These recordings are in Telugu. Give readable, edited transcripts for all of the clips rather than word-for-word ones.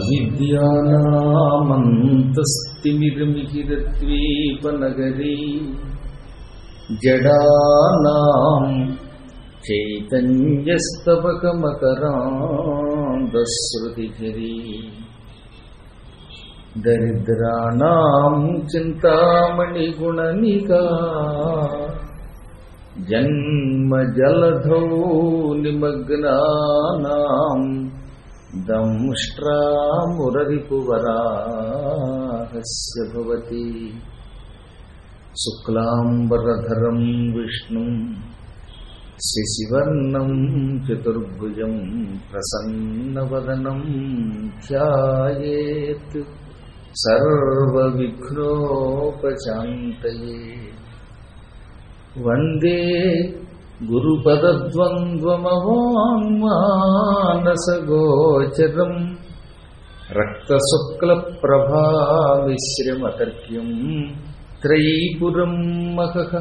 అవిద్యానామంతస్తిమిరమిహిరద్వీపనగరీ జడానాం చైతన్యస్తవకమకరాంధశ్రుతిఝరీ దరిద్రాణాం చింతామణిగుణనికా జన్మజలధౌ నిమగ్నానాం దంష్ట్రామురరిపువరాహస్య భవతి శుక్లాంబరధరం విష్ణుం శశివర్ణం చతుర్భుజం ప్రసన్నవదనం ధ్యాయేత్ సర్వవిఘ్నోపశాంతయే. వందే గురుపదద్వంద్వమవాంమానసగోచరం రక్తశుక్లప్రభామిశ్రమతర్క్యం త్రైపురం మహః.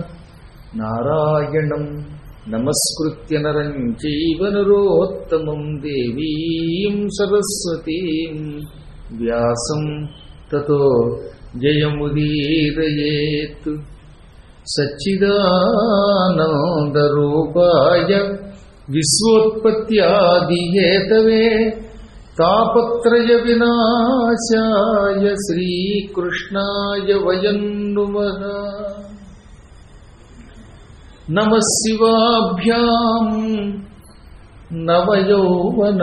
నారాయణం నమస్కృత్య నరం చైవ నరోత్తమం దేవీం సరస్వతీం వ్యాసం తతో జయముదీరయేత్. సచ్చిదానందరూపాయ విశ్వోత్పత్యాదిహేతవే తాపత్రయ వినాశాయ శ్రీకృష్ణాయ వయం నుమః. నమః శివాభ్యాం నవయౌవనాభ్యాం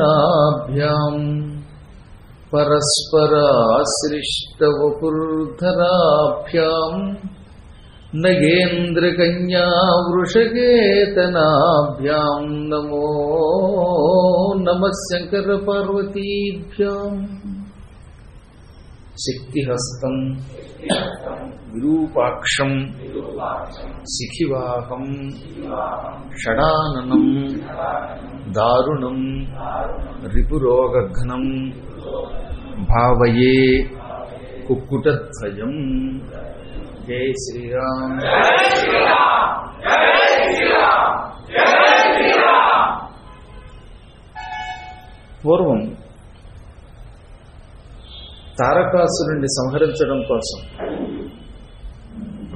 పరస్పరాశ్రిష్టవపుర్ధరాభ్యాం నగేంద్రకన్యా వృషకేతనాభ్యాం నమో నమః శంకర పార్వతీభ్యాం. శక్తిహస్తం విరూపాక్షం శిఖివాహం షడాననం దారుణం రిపురోగఘ్నం భావయే కుక్కుటద్వయం. జై శ్రీరామ్. పూర్వం తారకాసురుణ్ణి సంహరించడం కోసం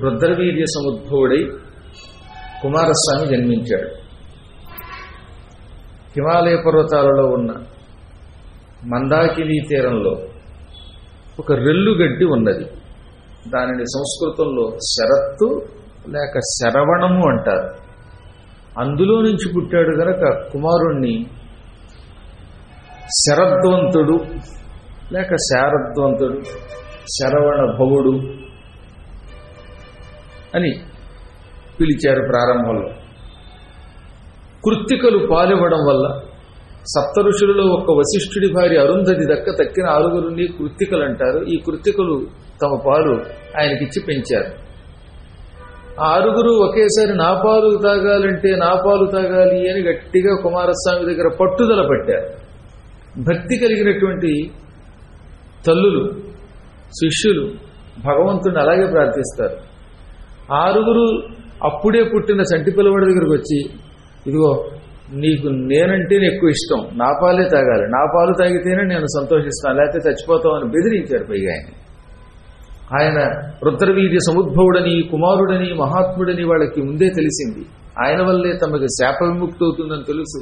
రుద్రవీర్య సముద్భవుడై కుమారస్వామి జన్మించాడు. హిమాలయ పర్వతాలలో ఉన్న మందాకినీ తీరంలో ఒక రెల్లుగడ్డి ఉన్నది. దానిని సంస్కృతంలో శరత్తు లేక శరవణము అంటారు. అందులో నుంచి పుట్టాడు గనక కుమారుణ్ణి శరద్వంతుడు లేక శారద్వంతుడు, శరవణ భవుడు అని పిలిచారు. ప్రారంభంలో కృత్తికలు పాలివ్వడం వల్ల సప్త ఋషులలో ఒక వశిష్ఠుడి భార్య అరుంధతి దక్క తక్కిన 6గురిని కృత్తికలు అంటారు. ఈ కృత్తికలు తమ పాలు ఆయనకిచ్చి పెంచారు. 6గురు ఒకేసారి నా పాలు తాగాలంటే నా పాలు తాగాలి అని గట్టిగా కుమారస్వామి దగ్గర పట్టుదల పట్టారు. భక్తి కలిగినటువంటి తల్లులు శిష్యులు భగవంతుడిని అలాగే ప్రార్థిస్తారు. 6గురు అప్పుడే పుట్టిన చంటి పిల్లవాడి దగ్గరకు వచ్చి, ఇదిగో నీకు నేనంటేనే ఎక్కువ ఇష్టం, నా పాలే తాగాలి, నా పాలు తాగితేనే నేను సంతోషిస్తాను, లేకపోతే చచ్చిపోతామని బెదిరించారు. పైగా ఆయన రుద్రవీర్య సముద్భవుడని కుమారుడని మహాత్ముడని వాళ్ళకి ముందే తెలిసింది. ఆయన వల్లే తమకు శాప విముక్తి అవుతుందని తెలుసు.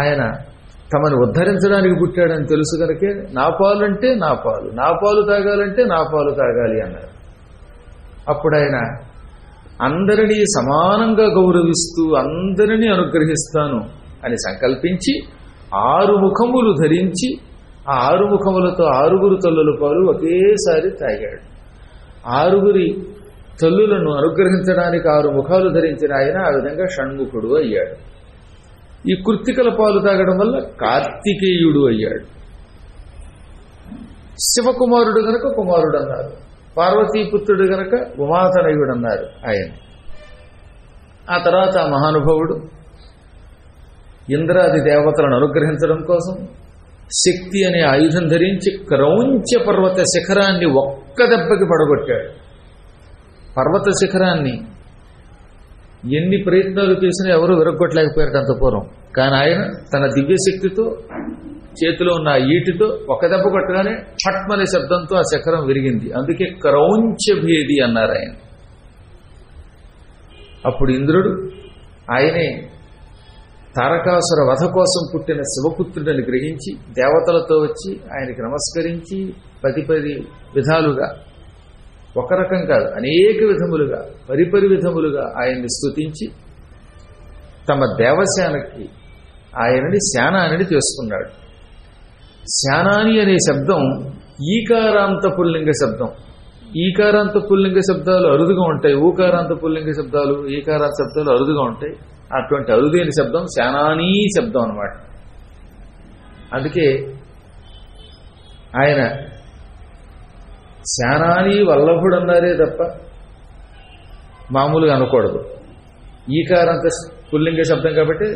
ఆయన తమను ఉద్ధరించడానికి పుట్టాడని తెలుసు కనుకే నా పాలు అంటే నా పాలు, నా పాలు తాగాలంటే నా పాలు తాగాలి అన్నారు. అప్పుడు ఆయన అందరినీ సమానంగా గౌరవిస్తూ అందరినీ అనుగ్రహిస్తాను అని సంకల్పించి 6 ముఖములు ధరించి ఆ 6 ముఖములతో 6గురు తల్లుల పాలు ఒకేసారి తాగాడు. 6గురి తల్లులను అనుగ్రహించడానికి 6 ముఖాలు ధరించిన ఆయన ఆ విధంగా షణ్ముఖుడు అయ్యాడు. ఈ కృత్తికల పాలు తాగడం వల్ల కార్తికేయుడు అయ్యాడు. శివకుమారుడు గనక కుమారుడు అన్నారు, పార్వతీపుత్రుడు గనక ఉమాతనయుడు అన్నారు ఆయన. ఆ తర్వాత ఆ మహానుభావుడు ఇంద్రాది దేవతలను అనుగ్రహించడం కోసం శక్తి అనే ఆయుధం ధరించి క్రౌంచ పర్వత శిఖరాన్ని ఒక్క దెబ్బకి పడగొట్టాడు. పర్వత శిఖరాన్ని ఎన్ని ప్రయత్నాలు చేసినా ఎవరూ విరగొట్టలేకపోయారు అంత పూర్వం. కానీ ఆయన తన దివ్యశక్తితో చేతిలో ఉన్న ఈటితో ఒక దెబ్బ కొట్టగానే ఫట్మనే శబ్దంతో ఆ శకరం విరిగింది. అందుకే క్రౌంచభేది అన్నారు ఆయన. అప్పుడు ఇంద్రుడు ఆయనే తారకాసుర వధ కోసం పుట్టిన శివపుత్రుడిని గ్రహించి దేవతలతో వచ్చి ఆయనకి నమస్కరించి 10 విధాలుగా, ఒక రకం కాదు అనేక విధములుగా, పరిపరి విధములుగా ఆయన్ని స్తుతించి తమ దేవసేనకి ఆయనని శానాని చేసుకున్నాడు. శానాని అనే శబ్దం ఈకారాంత పుల్లింగ శబ్దం. ఈకారాంత పుల్లింగ శబ్దాలు అరుదుగా ఉంటాయి, ఊకారాంత పుల్లింగ శబ్దాలు, ఈకారాంత శబ్దాలు అరుదుగా ఉంటాయి. అటువంటి అరుదైన శబ్దం శానానీ శబ్దం అన్నమాట. అందుకే ఆయన శానానీ వల్లభుడు అన్నారే తప్ప మామూలుగా అనకూడదు. ఈకారాంత పుల్లింగ శబ్దం కాబట్టి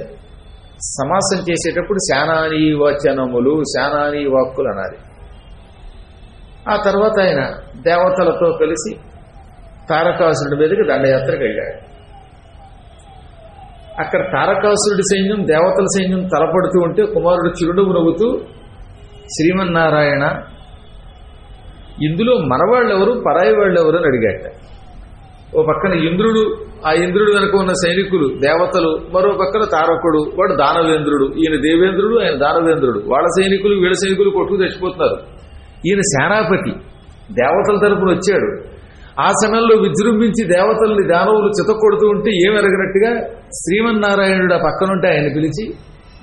సమాసం చేసేటప్పుడు శానానీ వచనములు, శానానీ వాక్కులు అనాలి. ఆ తర్వాత ఆయన దేవతలతో కలిసి తారకాసురుడి మీదకి దండయాత్రకు వెళ్ళాడు. అక్కడ తారకాసురుడి సైన్యం దేవతల సైన్యం తలపడుతూ ఉంటే కుమారుడు చిరునవ్వు నవ్వుతూ శ్రీమన్నారాయణ, ఇందులో మనవాళ్ళెవరు పరాయి వాళ్ళెవరు అని అడిగాట. ఓ పక్కన ఇంద్రుడు, ఆ ఇంద్రుడు వెనుక ఉన్న సైనికులు దేవతలు, మరో పక్కన తారకుడు, వాడు దానవేంద్రుడు, ఈయన దేవేంద్రుడు, ఆయన దానవేంద్రుడు. వాళ్ళ సైనికులు వీళ్ళ సైనికులు కొట్టుకు తెచ్చిపోతున్నారు. ఈయన సేనాపతి దేవతల తరపున వచ్చాడు. ఆ సమయంలో విజృంభించి దేవతల్ని దానవులు చితకొడుతూ ఉంటే ఏమెరగనట్టుగా శ్రీమన్నారాయణుడు ఆ పక్కనుంటే ఆయన పిలిచి,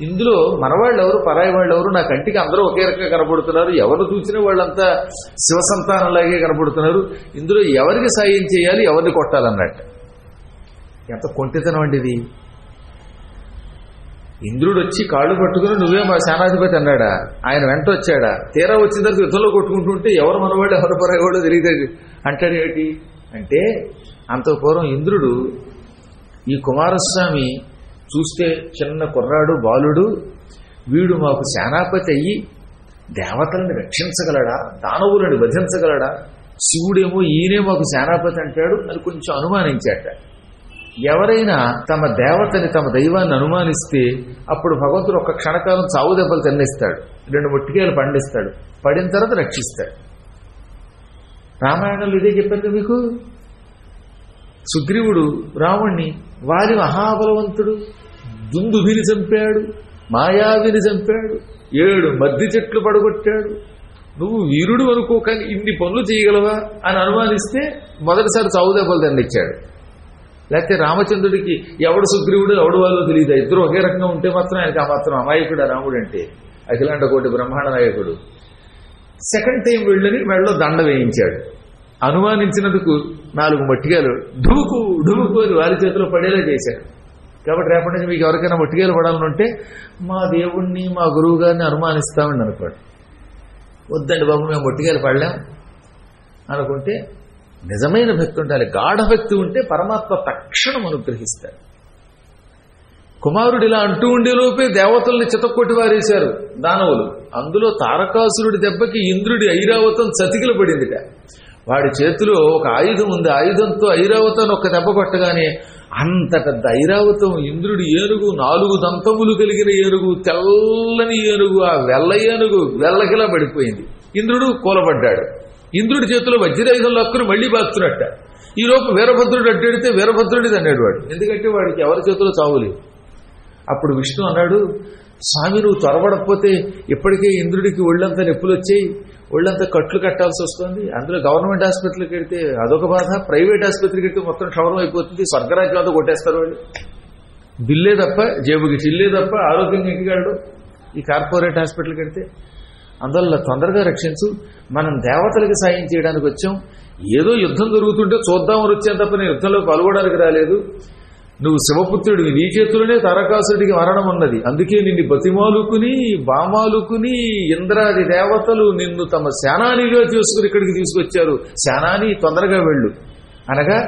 ఇందులో మనవాళ్ళెవరు పరాయి వాళ్ళెవరు, నా కంటికి అందరూ ఒకే రకంగా కనపడుతున్నారు, ఎవరు చూసినా వాళ్ళంతా శివసంతానంలాగే కనపడుతున్నారు, ఇందులో ఎవరికి సాయం చేయాలి, ఎవరిని కొట్టాలన్నట్టు. ఎంత కొంటితనం అండి ఇది. ఇంద్రుడు వచ్చి కాళ్ళు పట్టుకుని నువ్వే మా సేనాధిపతి అన్నాడా? ఆయన వెంట వచ్చాడా? తీరా వచ్చిన తర్వాత యుద్ధంలో కొట్టుకుంటుంటే ఎవరు మనవాళ్ళు ఎవరు పరాయవాడో తెలియదు అంటాడేమిటి అంటే, అంత పూర్వం ఇంద్రుడు ఈ కుమారస్వామి చూస్తే చిన్న కుర్రాడు బాలుడు, వీడు మాకు సేనాపతి అయ్యి దేవతల్ని రక్షించగలడా, దానవులను వధించగలడా, శివుడేమో ఈయనే మాకు సేనాపతి అంటాడు అని కొంచెం అనుమానించాట. ఎవరైనా తమ దేవతని తమ దైవాన్ని అనుమానిస్తే అప్పుడు భగవంతుడు ఒక్క క్షణకాలం చావు దెబ్బలు తిన్నిస్తాడు, 2 ముట్టికాయలు పండిస్తాడు, పడిన తర్వాత రక్షిస్తాడు. రామాయణంలో ఇదే చెప్పారు మీకు. సుగ్రీవుడు రావణ్ణి వారి మహాబలవంతుడు దుందుభిని చంపాడు, మాయావిని చంపాడు, 7 మద్ది చెట్లు పడగొట్టాడు, నువ్వు వీరుడు అనుకో కానీ ఇన్ని పనులు చేయగలవా అని అనుమానిస్తే మొదటిసారి చావు దెబ్బలు దండిచ్చాడు. లేకపోతే రామచంద్రుడికి ఎవడు సుగ్రీవుడు ఎవడు వాళ్ళు తెలియదు, ఇద్దరు ఒకే రకంగా ఉంటే మాత్రం ఆయనకి ఆ మాత్రం అమాయకుడు రాముడు అంటే, అఖిలాండ కోటి బ్రహ్మాండ నాయకుడు. సెకండ్ టైం వెళ్ళని మెడలో దండ వేయించాడు. అనుమానించినందుకు 4 మట్టికాయలు ఢుముకు ఢుముకు అని వారి చేతిలో పడేలా చేశాడు. కాబట్టి రేపటి నుంచి మీకు ఎవరికైనా మట్టికాయలు పడాలనుంటే మా దేవుణ్ణి మా గురువు గారిని అనుమానిస్తామని అనుకోండి. వద్దండి బాబు మేము మట్టికాయలు పడలేం అనుకుంటే నిజమైన భక్తి ఉండాలి. గాఢ భక్తి ఉంటే పరమాత్మ తక్షణం అనుగ్రహిస్తాడు. కుమారుడు ఇలా అంటూ ఉండేలోపే దేవతల్ని చితక్కొట్టి వారేశారు దానవులు. అందులో తారకాసురుడి దెబ్బకి ఇంద్రుడి ఐరావతం చతికిల పడిందిట. వాడి చేతిలో ఒక ఆయుధం ఉంది, ఆయుధంతో ఐరావతాన్ని ఒక్క దెబ్బ కొట్టగానే అంత పెద్ద ఐరావతం ఇంద్రుడి ఏనుగు, 4 దంతములు కలిగిన ఏనుగు, తెల్లని ఏనుగు, ఆ వెల్ల ఏనుగు వెల్లకిలా పడిపోయింది. ఇంద్రుడు కూలబడ్డాడు. ఇంద్రుడి చేతిలో వజ్రాయుధం లక్కుని మళ్లీ బాగుతున్నట్ట. ఈలోపు వీరభద్రుడు అడ్డెడితే వీరభద్రుడిది అన్నాడు వాడు, ఎందుకంటే వాడికి ఎవరి చేతిలో చావులేదు. అప్పుడు విష్ణు అన్నాడు, స్వామి నువ్వు త్వరపడకపోతే ఇప్పటికే ఇంద్రుడికి ఒళ్ళంతా నొప్పులు వచ్చాయి, ఒళ్ళంతా కట్లు కట్టాల్సి వస్తుంది. అందులో గవర్నమెంట్ హాస్పిటల్కి వెడితే అదొక బాధ, ప్రైవేట్ ఆసుపత్రికి వెళ్తే మొత్తం క్షవరం అయిపోతుంది, స్వర్గరాజ్యంతో కొట్టేస్తారు వాళ్ళు. బిల్లే తప్ప జేబుకి చిల్లే తప్ప ఆరోగ్యంగా ఇంటికాడు ఈ కార్పొరేట్ హాస్పిటల్కి వెడితే. అందువల్ల తొందరగా రక్షించు, మనం దేవతలకి సాయం చేయడానికి వచ్చాం, ఏదో యుద్ధం జరుగుతుంటే చూద్దామని వచ్చాం తప్ప నేను యుద్ధంలో పాల్గొనడానికి రాలేదు. నువ్వు శివపుత్రుడివి, నీ చేతుల్లోనే తారకాసురుడికి మరణం ఉన్నది, అందుకే నిన్ను బతిమాలుకుని బామాలుకుని ఇంద్రాది దేవతలు నిన్ను తమ సేనానిగా చేసుకుని ఇక్కడికి తీసుకొచ్చారు, సేనాని తొందరగా వెళ్ళు అనగా,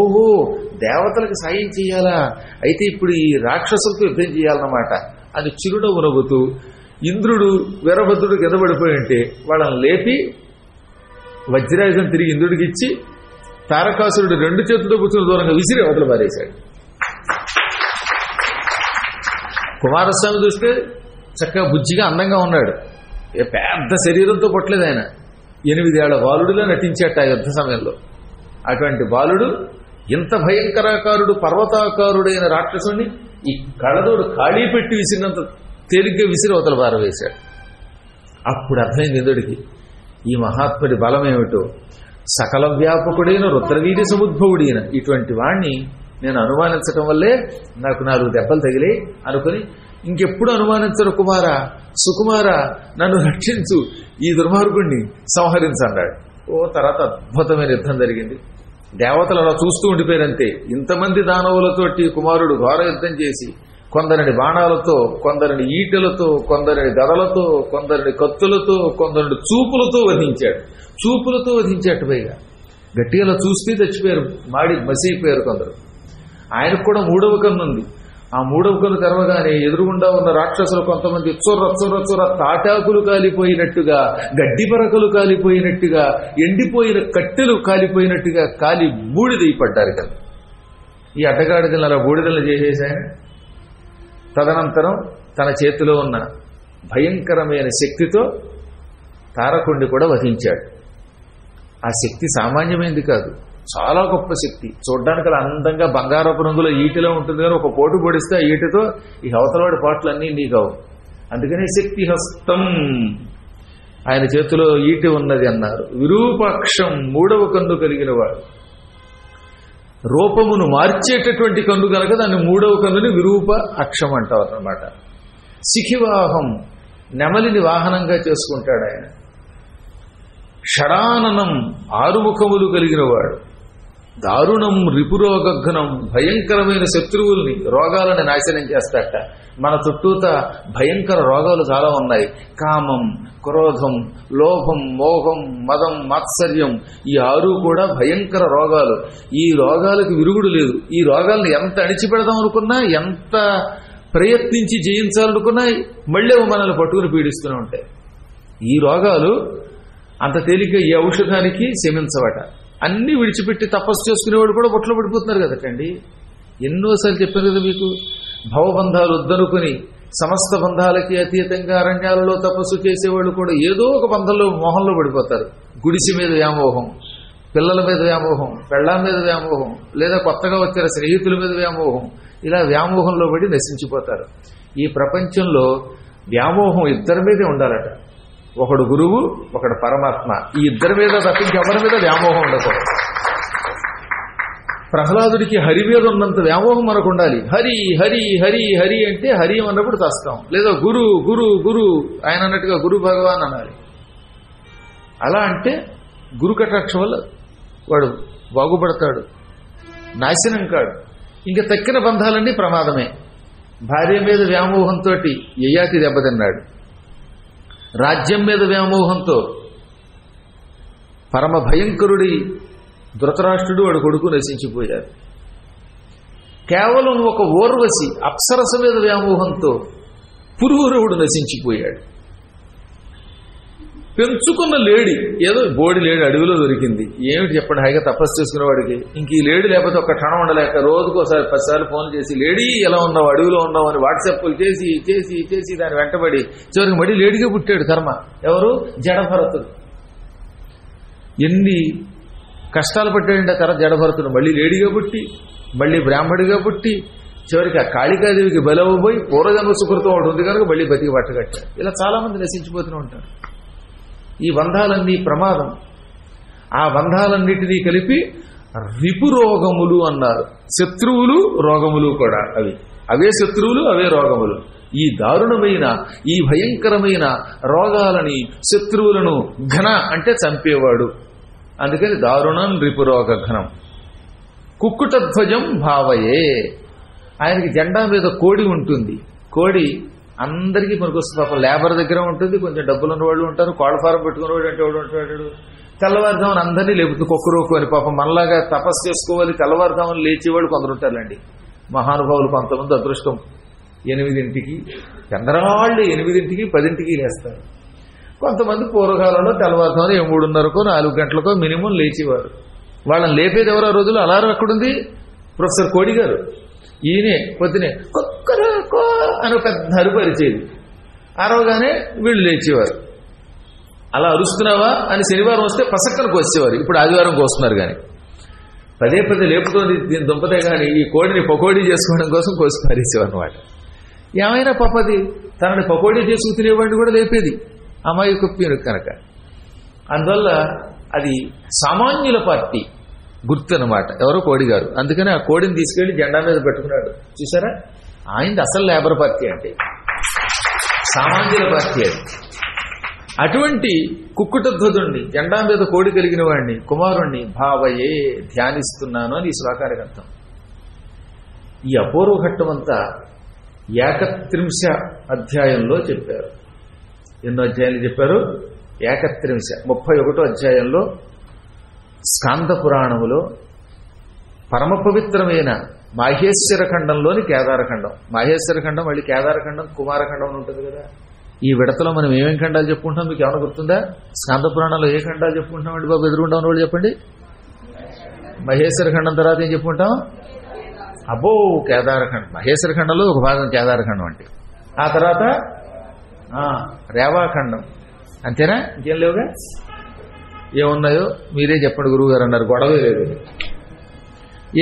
ఓహో దేవతలకు సాయం చేయాలా, అయితే ఇప్పుడు ఈ రాక్షసులతో యుద్ధం చేయాలన్నమాట అని చిరునవ్వు నవ్వుతూ ఇంద్రుడు వీరభద్రుడు కింద పడిపోయి ఉంటే వాళ్ళని లేపి వజ్రాయుధం తిరిగి ఇంద్రుడికి ఇచ్చి తారకాసురుడు 2 చేతులతో కూర్చుని దూరంగా విసిరి అవతల పారేశాడు. కుమారస్వామి చూస్తే చక్కగా బుజ్జిగా అందంగా ఉన్నాడు. పెద్ద శరీరంతో పుట్టలేదు ఆయన. 8 ఏళ్ల బాలుడిలో నటించేట ఆ యుద్ధ సమయంలో. అటువంటి బాలుడు ఇంత భయంకరాకారుడు పర్వతాకారుడైన రాక్షసుని ఈ కళ్ళదోడు ఖాళీ పెట్టి విసిరినంత తేలిగ్గా విసిరి అవతల పారవేశాడు. అప్పుడు అర్థమైంది ఇంద్రుడికి ఈ మహాత్ముడి బలం ఏమిటో. సకల వ్యాపకుడైన రుద్రవీర్య సముద్భవుడైన ఇటువంటి వాణ్ణి నేను అనుమానించటం వల్లే నాకు 4 దెబ్బలు తగిలే అనుకుని ఇంకెప్పుడు అనుమానించరు కుమారా, సుకుమారా, నన్ను రక్షించు, ఈ దుర్మార్గుణ్ణి సంహరించన్నాడు. తర్వాత అద్భుతమైన యుద్ధం జరిగింది. దేవతలు అలా చూస్తూ ఉండిపోయారంతే. ఇంతమంది దానవులతోటి కుమారుడు ఘోర యుద్ధం చేసి కొందరిని బాణాలతో, కొందరిని ఈటెలతో, కొందరిని గదలతో, కొందరిని కత్తులతో, కొందరిని చూపులతో వధించాడు. చూపులతో వధించాడు. పైగా గట్టిగా చూస్తే చచ్చిపోయారు, మాడి మసిపోయారు కొందరు. ఆయనకు కూడా 3వ కన్ను ఉంది. ఆ 3వ కన్ను తెరవగానే ఎదురుగుండా ఉన్న రాక్షసులు కొంతమంది చొర్ర తాటాకులు కాలిపోయినట్టుగా, గడ్డి పరకలు కాలిపోయినట్టుగా, ఎండిపోయిన కట్టెలు కాలిపోయినట్టుగా కాలి బూడిదైపడ్డారు కదా. ఈ అడ్డగాడిదలను అలా బూడిదలు చేసేసి ఆయన తదనంతరం తన చేతిలో ఉన్న భయంకరమైన శక్తితో తారకుణ్ణి కూడా వధించాడు. ఆ శక్తి సామాన్యమైనది కాదు, చాలా గొప్ప శక్తి. చూడ్డానికి అలా అందంగా బంగారపు రంగులో ఈటిలో ఉంటుంది, కానీ ఒక పోటు పొడిస్తే ఆ ఈటితో ఈ అవతలవాడి పాటలన్నీ నీకవు. అందుకనే శక్తి హస్తం, ఆయన చేతిలో ఈటి ఉన్నది అన్నారు. విరూపాక్షం, 3వ కన్ను కలిగిన వాడు. రూపమును మార్చేటటువంటి కన్ను కనుక దాన్ని 3వ కన్నుని విరూప అక్షం అంటారు అన్నమాట. శిఖివాహం, నెమలిని వాహనంగా చేసుకుంటాడు ఆయన. షడాననం, 6 ముఖములు కలిగిన వాడు. దారుణం, రిపురోగఘ్నం, భయంకరమైన శత్రువుల్ని, రోగాలను నాశనం చేస్తాట. మన చుట్టూత భయంకర రోగాలు చాలా ఉన్నాయి. కామం, క్రోధం, లోభం, మోహం, మదం, మాత్సర్యం, ఈ 6 కూడా భయంకర రోగాలు. ఈ రోగాలకు విరుగుడు లేదు. ఈ రోగాలను ఎంత అణిచిపెడదాం అనుకున్నా, ఎంత ప్రయత్నించి జయించాలనుకున్నా మళ్ళీ మనల్ని పట్టుకుని పీడిస్తూనే ఉంటాయి. ఈ రోగాలు అంత తేలిగ్గా ఈ ఔషధానికి శమించవట. అన్నీ విడిచిపెట్టి తపస్సు చేసుకునేవాడు కూడా బొట్లో పడిపోతున్నారు కదటండి. ఎన్నోసార్లు చెప్పాను కదా మీకు, భవబంధాలు వద్దనుకుని సమస్త బంధాలకి అతీతంగా అరణ్యాలలో తపస్సు చేసేవాళ్ళు కూడా ఏదో ఒక బంధంలో మోహంలో పడిపోతారు. గుడిసి మీద వ్యామోహం, పిల్లల మీద వ్యామోహం, పెళ్ళాం మీద వ్యామోహం, లేదా కొత్తగా వచ్చిన స్నేహితుల మీద వ్యామోహం, ఇలా వ్యామోహంలో పడి నశించిపోతారు. ఈ ప్రపంచంలో వ్యామోహం ఇద్దరి మీదే ఉండాలట. ఒకడు గురువు, ఒకడు పరమాత్మ. ఈ ఇద్దరి మీద తప్పించి ఎవరి మీద వ్యామోహం ఉండకూడదు. ప్రహ్లాదుడికి హరి మీద ఉన్నంత వ్యామోహం మనకు ఉండాలి. హరి హరి హరి హరి అంటే హరి అన్నప్పుడు చస్తాం, లేదా గురు గురు గురు ఆయన అన్నట్టుగా గురు భగవాన్ అనాలి. అలా అంటే గురు కటాక్ష వల్ల వాడు బాగుపడతాడు, నాశనం కాడు. ఇంకా తక్కిన బంధాలన్నీ ప్రమాదమే. భార్య మీద వ్యామోహంతో యయాతి దెబ్బతిన్నాడు. రాజ్యం మీద వ్యామోహంతో పరమ భయంకరుడి ధృతరాష్ట్రుడు వాడు కొడుకు నశించిపోయారు. కేవలం ఒక ఊర్వశి అప్సరస మీద వ్యామోహంతో పురూరవుడు నశించిపోయాడు. పెంచుకున్న లేడి, ఏదో బోడి లేడి అడవిలో దొరికింది. ఏమిటి చెప్పండి, హాయిగా తపస్సు చేసుకునే వాడికి ఇంక ఈ లేడి లేకపోతే ఒక్క క్షణం ఉండలేక రోజుకోసారి 10 సార్లు ఫోన్ చేసి లేడీ ఎలా ఉన్నావు, అడవిలో ఉన్నావు అని వాట్సాప్లు చేసి చేసి చేసి దాన్ని వెంటబడి చివరికి మళ్ళీ లేడిగా పుట్టాడు. కర్మ ఎవరు? జడభరతుడు. ఎన్ని కష్టాలు పట్టాడంటే తర్వాత జడభరతుడు మళ్ళీ లేడిగా పుట్టి, మళ్ళీ బ్రాహ్మడిగా పుట్టి, చివరికి ఆ కాళికాదేవికి బలవబోయి పూర్వజన్మ సుకృతం ఒకటి ఉంది కనుక మళ్ళీ బతికి పట్టగట్టారు. ఇలా చాలా మంది నశించిపోతూనే ఉంటారు. ఈ బంధాలన్నీ ప్రమాదం. ఆ బంధాలన్నిటినీ కలిపి రిపురోగములు అన్నారు. శత్రువులు రోగములు కూడా అవే శత్రువులు, అవే రోగములు. ఈ దారుణమైన, ఈ భయంకరమైన రోగాలని, శత్రువులను ఘన అంటే చంపేవాడు. అందుకని దారుణం రిపురోగ ఘనం. కుక్కుటధ్వజం భావయే, ఆయనకి జెండా మీద కోడి ఉంటుంది. కోడి అందరికీ పనికొస్తుంది. పాపం లేబర్ దగ్గర ఉంటుంది, కొంచెం డబ్బులు ఉన్నవాళ్ళు ఉంటారు, కోళ్ళ ఫారం పెట్టుకునేవాడు అంటే వాడు ఉంటాడు. తెల్లవారుజామున అందరినీ లేపుతుంది కుక్కరోకు అని. పాపం మనలాగా తపస్సు చేసుకోవాలి తెల్లవారుజామున లేచేవాళ్ళు కొందరు ఉంటారులేండి. మహానుభావులు కొంతమంది అదృష్టం 8ంటికి, చంద్రవాళ్ళు 8ంటికి 10ంటికి లేస్తారు. కొంతమంది పూర్వకాలంలో తెల్లవారుజామున 3:30కో 4 గంటలకో మినిమం లేచేవారు. వాళ్ళని లేపేది ఎవరో రోజులు అలారం ఎక్కడుంది? ప్రొఫెసర్ కోడి గారు. ఈయనే పొద్దునే కుక్కరోకో అని పెద్ద అరుపు అరిచేది. అరవగానే వీళ్ళు లేచేవారు. అలా అరుస్తున్నావా అని శనివారం వస్తే పసక్కనకు వచ్చేవారు. ఇప్పుడు ఆదివారం కోస్తున్నారు. కానీ పదే పదే లేపుతోంది దీని దుంపతే కానీ ఈ కోడిని పకోడీ చేసుకోవడం కోసం కోసి పారేసేవారు అనమాట. ఏమైనా పప్పది తనని పకోడీ చేసుకు తినేవాడిని కూడా లేపేది అమ్మాయి కుప్పిను కనుక. అందువల్ల అది సామాన్యుల పార్టీ గుర్తు అనమాట ఎవరో కోడి గారు. అందుకని ఆ కోడిని తీసుకెళ్లి జెండా మీద పెట్టుకున్నాడు. చూసారా, ఆయనది అసలు లేబర్ పార్టీ అంటే సామాన్యుల పార్టీ. అది అటువంటి కుక్కుటధ్వజుణ్ణి జెండా మీద కోడి కలిగిన వాడిని కుమారుణ్ణి భావయే ధ్యానిస్తున్నాను అని ఈ శ్లోకానికి అర్థం. ఈ అపూర్వ ఘట్టమంతా 31 అధ్యాయంలో చెప్పారు. ఎన్నో అధ్యాయాలు చెప్పారు? 31 అధ్యాయంలో స్కాంద పురాణములో పరమ పవిత్రమైన మాహేశ్వర ఖండంలోని కేదారఖండం. మాహేశ్వర ఖండం మళ్ళీ కేదారఖండం కుమారఖండం అని ఉంటుంది కదా. ఈ విడతలో మనం ఏమేం ఖండాలు చెప్పుకుంటాం మీకు ఏమైనా గుర్తుందా? స్కాంద పురాణంలో ఏ ఖండాలు చెప్పుకుంటాం అండి బాబు? ఎదురుండా ఉన్న వాళ్ళు చెప్పండి. మహేశ్వర ఖండం తర్వాత ఏం చెప్పుకుంటాం? అబ్బో కేదారఖండం. మహేశ్వర ఖండంలో ఒక భాగం కేదారఖండం అంటే. ఆ తర్వాత రేవాఖండం. అంతేనా? ఇంకేం లేవుగా? ఏమున్నాయో మీరే చెప్పండి గురువు గారు అన్నారు. గొడవే లేదు.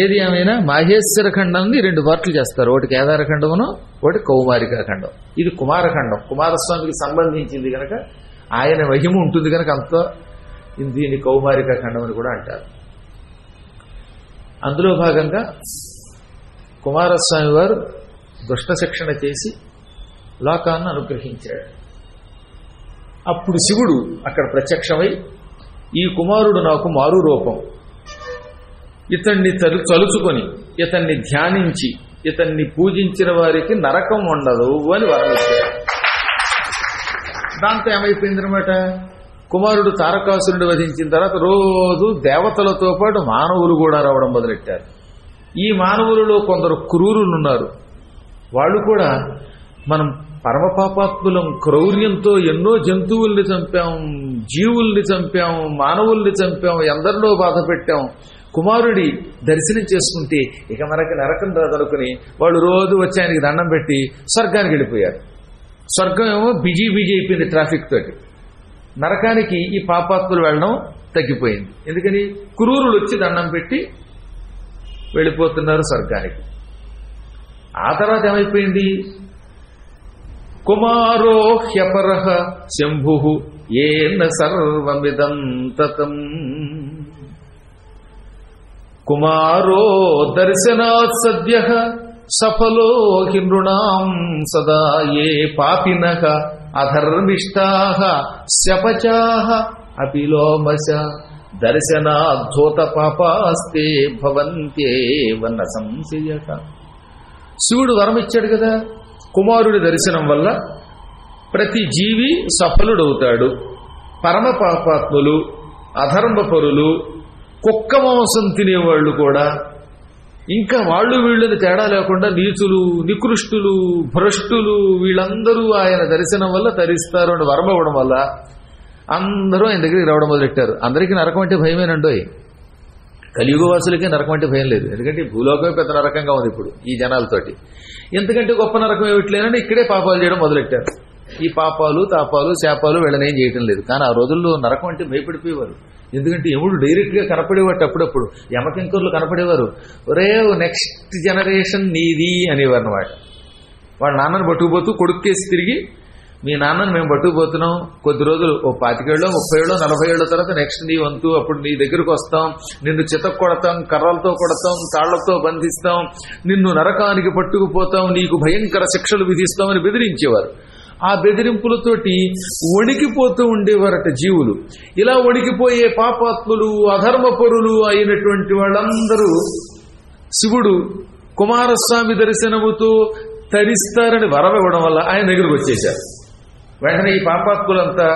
ఏది ఏమైనా మాహేశ్వర ఖండాన్ని 2 పార్ట్లు చేస్తారు. ఒకటి కేదారఖండమును, ఒకటి కౌమారికా ఖండం. ఇది కుమారఖండం. కుమారస్వామికి సంబంధించింది కనుక ఆయన మహిమ ఉంటుంది కనుక అంతా దీన్ని కౌమారికా ఖండం అని కూడా అంటారు. అందులో భాగంగా కుమారస్వామి వారు దుష్ట శిక్షణ చేసి లోకాన్ని అనుగ్రహించాడు. అప్పుడు శివుడు అక్కడ ప్రత్యక్షమై ఈ కుమారుడు నాకు మారు రూపం, ఇతన్ని తలుచుకొని ఇతన్ని ధ్యానించి ఇతన్ని పూజించిన వారికి నరకం ఉండదు అని వరం ఇచ్చాడు. దాంతో ఏమైపోయిందనమాట, కుమారుడు తారకాసురుడు వధించిన తర్వాత రోజు దేవతలతో పాటు మానవులు కూడా రావడం మొదలెట్టారు. ఈ మానవులలో కొందరు క్రూరులు ఉన్నారు. వాళ్ళు కూడా మనం పరమపాపాత్ములం, క్రౌర్యంతో ఎన్నో జంతువుల్ని చంపాం, జీవుల్ని చంపాం, మానవుల్ని చంపాం, ఎందరిలో బాధ పెట్టాం. కుమారుడి దర్శనం చేసుకుంటే ఇక మనకి నరకం రాదనుకుని వాళ్ళు రోజు వచ్చి ఆయనకి దండం పెట్టి స్వర్గానికి వెళ్ళిపోయారు. స్వర్గం ఏమో బిజీ అయిపోయింది ట్రాఫిక్ తోటి. నరకానికి ఈ పాపాత్ములు వెళ్ళడం తగ్గిపోయింది. ఎందుకని? క్రూరులు వచ్చి దండం పెట్టి వెళ్ళిపోతున్నారు స్వర్గానికి. ఆ తర్వాత ఏమైపోయింది? కుమారో హ్యపరః శంభుః ఏన సర్వమిదం తతం కుమారో దర్శనాత్ సద్యః సఫలో హి నృణాం సదా ఏ పాపినః అధర్మిష్టాః శపచాః అపి లోమశ దర్శనాద్ధూత పాపాస్తే భవంత్యేవ న సంశయః. శివుడు వరం ఇచ్చాడు కదా, కుమారుడి దర్శనం వల్ల ప్రతి జీవి సఫలుడవుతాడు. పరమ పాపాత్ములు, అధర్మపరులు, కుక్క మాంసం తినేవాళ్లు కూడా, ఇంకా వాళ్ళు వీళ్ళని తేడా లేకుండా నీచులు, నికృష్టులు, భ్రష్టులు వీళ్ళందరూ ఆయన దర్శనం వల్ల తరిస్తారు అని వరం ఇవ్వడం వల్ల అందరూ ఆయన దగ్గరికి రావడం మొదలెట్టారు. అందరికీ నరకం అంటే భయమేనండోయ్. కలియుగవాసులకే నరకం అంటే భయం లేదు. ఎందుకంటే భూలోకమే పెద్ద నరకంగా ఉంది ఇప్పుడు ఈ జనాలతోటి. ఎందుకంటే గొప్ప నరకం ఏమిట్లేనని ఇక్కడే పాపాలు చేయడం మొదలెట్టారు. ఈ పాపాలు, తాపాలు, శాపాలు వీళ్ళనేం చేయటం లేదు. కానీ ఆ రోజుల్లో నరకం అంటే భయపడిపోయేవారు. ఎందుకంటే యముడు డైరెక్ట్ గా కనపడేవాడు. అప్పుడప్పుడు యమకింకర్లు కనపడేవారు. ఒరే నెక్స్ట్ జనరేషన్ నీది అనేవారు అన్నమాట. వాళ్ళ నాన్నని పట్టుకుపోతూ కొడుక్కేసి తిరిగి మీ నాన్నని మేము పట్టుకుపోతున్నాం, కొద్ది రోజులు ఓ 25 ఏళ్ళు, 30 ఏళ్ళు, 40 ఏళ్ల తర్వాత నెక్స్ట్ నీ వంతు, అప్పుడు నీ దగ్గరకు వస్తాం, నిన్ను చితక్ కొడతాం, కర్రలతో కొడతాం, తాళ్లతో బంధిస్తాం, నిన్ను నరకానికి పట్టుకుపోతాం, నీకు భయంకర శిక్షలు విధిస్తామని బెదిరించేవారు. ఆ బెదిరింపులతోటి వణికిపోతూ ఉండేవారట జీవులు. ఇలా వణికిపోయే పాపాత్ములు, అధర్మపరులు అయినటువంటి వాళ్ళందరూ శివుడు కుమారస్వామి దర్శనముతో తరిస్తారని వరం ఇవ్వడం వల్ల ఆయన దగ్గరకు వచ్చేశారు. వెంటనే ఈ పాపాత్ములంతా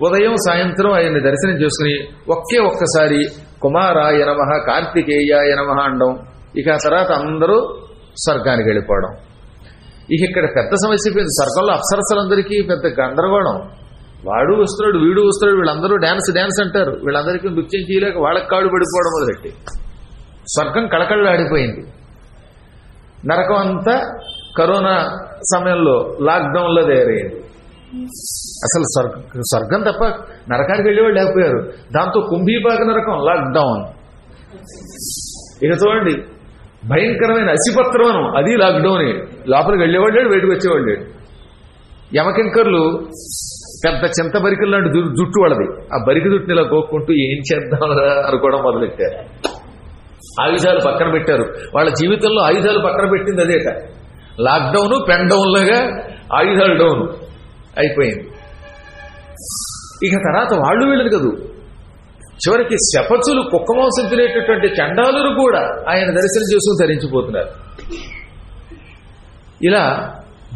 ఉదయం సాయంత్రం ఆయన్ని దర్శనం చేసుకుని ఒక్కసారి కుమారాయ నమః, కార్తికేయాయ నమః అనడం. ఇక ఆ తర్వాత అందరూ స్వర్గానికి వెళ్ళిపోవడం. ఇక ఇక్కడ పెద్ద సమస్య పోయింది. స్వర్గంలో అప్సరసలందరికీ పెద్ద గందరగోళం. వాడు వస్తున్నాడు, వీడు వస్తున్నాడు, వీళ్ళందరూ డాన్స్ అంటారు. వీళ్ళందరికీ నృత్యం చేయలేక వాళ్ళకి కాడు పడిపోవడం మొదలెట్టి స్వర్గం కళకళలాడిపోయింది. నరకం అంతా కరోనా సమయంలో లాక్డౌన్లో తయారైంది. అసలు స్వర్గం తప్ప నరకానికి వెళ్ళేవాళ్ళు లేకపోయారు. దాంతో కుంభీపాక నరకం లాక్డౌన్. ఇక చూడండి, భయంకరమైన అసిపత్రవనం, అది లాక్డౌనే. లోపలికి వెళ్ళేవాళ్ళు బయటకు వచ్చేవాళ్ళు. యమకింకర్లు పెద్ద చింత బరికలు లాంటి జుట్టు వాళ్ళది. ఆ బరికి జుట్టుని ఇలా కోక్కుంటూ ఏం చేద్దాం అనుకోవడం మొదలెట్టారు. ఆయుధాలు పక్కన పెట్టారు. వాళ్ళ జీవితంలో ఆయుధాలు పక్కన పెట్టింది అదేట. లాక్డౌన్ పెండౌన్ లాగా ఆయుధాలు డౌన్ అయిపోయింది. ఇక తర్వాత వాళ్ళు వీళ్ళని కదూ, చివరికి శపచులు కుక్క మాంసం తినేటటువంటి చండాలురు కూడా ఆయన దర్శనం చేసుకుని ధరించిపోతున్నారు. ఇలా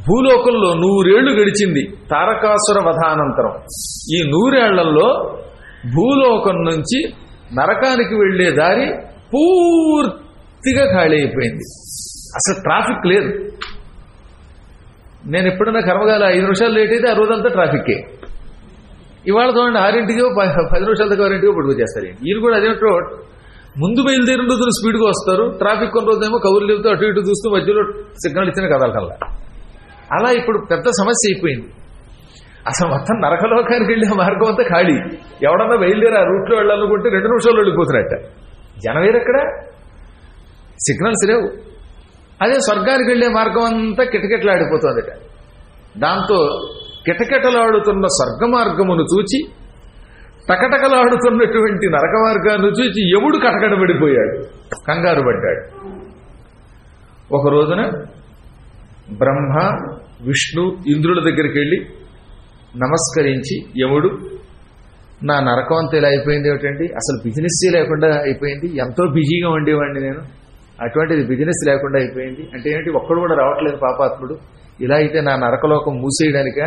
భూలోకంలో 100 ఏళ్లు గడిచింది తారకాసుర వధానంతరం. ఈ 100 ఏళ్లలో భూలోకం నుంచి నరకానికి వెళ్లే దారి పూర్తిగా ఖాళీ అయిపోయింది. అసలు ట్రాఫిక్ లేదు. నేను ఎప్పుడన్నా కర్మగాల 5 నిమిషాలు లేట్ అయితే ఆ రోజంతా ట్రాఫిక్కే. ఇవాళ చూడండి 6ంటికో 10 నిమిషాలతో 6ంటికో పట్టుకొచ్చేస్తారు. ఈయన కూడా అదేంటో ముందు బయలుదేరిన రోజులు స్పీడ్గా వస్తారు. ట్రాఫిక్ కొన్ని రోజులేమో కబుర్లు చెబుతూ అటు ఇటు చూస్తూ మధ్యలో సిగ్నల్ ఇచ్చిన కదలకల్లా. అలా ఇప్పుడు పెద్ద సమస్య అయిపోయింది. అసలు మొత్తం నరకలోకానికి వెళ్ళే మార్గం అంతా ఖాళీ. ఎవడన్నా బయలుదేరి ఆ రూట్లో వెళ్ళాలనుకుంటే 2 నిమిషాలు వెళ్ళిపోతున్నట్ట. జనం వేరెక్కడ, సిగ్నల్స్ లేవు. అదే స్వర్గానికి వెళ్లే మార్గం అంతా కిటకిటలాడిపోతుందట. దాంతో కిటకిటలాడుతున్న స్వర్గ మార్గమును చూచి టకటకలాడుతున్నటువంటి నరక మార్గాన్ని చూచి యముడు కటకటబడిపోయాడు, కంగారు పడ్డాడు. ఒక రోజున బ్రహ్మ, విష్ణు, ఇంద్రుల దగ్గరికి వెళ్ళి నమస్కరించి, యముడు నా నరకం అంతా ఇలా అయిపోయింది ఏమిటండి, అసలు బిజినెస్ లేకుండా అయిపోయింది, ఎంతో బిజీగా ఉండేవాడిని నేను, అటువంటిది బిజినెస్ లేకుండా అయిపోయింది అంటే ఏంటి, ఒక్కడు కూడా రావట్లేదు పాపాత్ముడు, ఇలా అయితే నా నరకలోకం మూసేయడానిక,